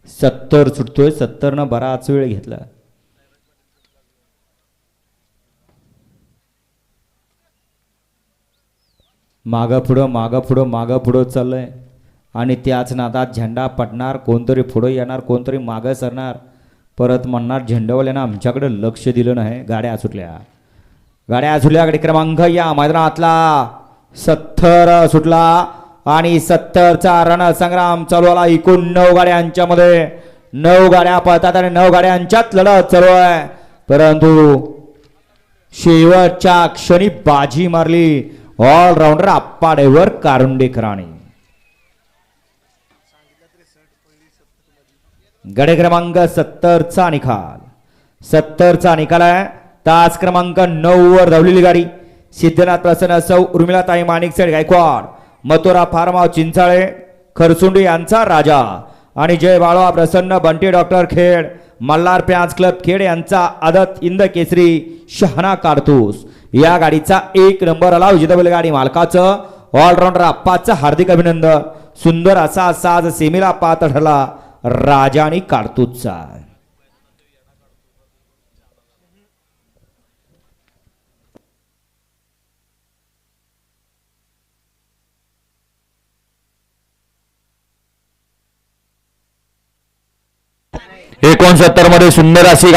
70 सुटतोय. 70 न बराच वेळ घेतला. मागं पुढं चाललंय आणि त्याच नादात झेंडा पडणार. कोणतरी पुढं येणार, कोणतरी मागं सरणार. परत म्हणणार झेंडावाल्यानं आमच्याकडे लक्ष दिलं नाही. गाड्या सुटल्या. गाडी क्रमांक या मैदानातला 70 सुटला आणि 70चा रणसंग्राम चालू आला. एकूण 9 गाड्यांच्या मध्ये 9 गाड्या पळतात आणि 9 गाड्यांच्यात लढत चालू आहे. परंतु शेवटच्या क्षणी बाजी मारली ऑलराऊंडर आप्पाडेवर कारुंडेकरांनी. गडे क्रमांक 70चा निकाल. 70चा निकाल आहे. तास क्रमांक 9 वर धावलेली गाडी सिद्धनाथ प्रसन्न सौ उर्मिलाताई माणिकसेठ गायकवाड मथुरा फार्म चिंचाळे खरसुंडी यांचा राजा आणि जय बाळवा प्रसन्न बंटी डॉक्टर खेड मल्हार प्याज क्लब खेड यांचा आदत इंद केसरी शहाणा कारतूस. या गाडीचा 1 नंबर आला. विजेता गाडी मालकाचं ऑलराऊंडर आप्पाचं हार्दिक अभिनंदन. सुंदर असा साज सेमीला पात्र ठरला राजा आणि कारतूसचा. मध्ये सुंदर अशी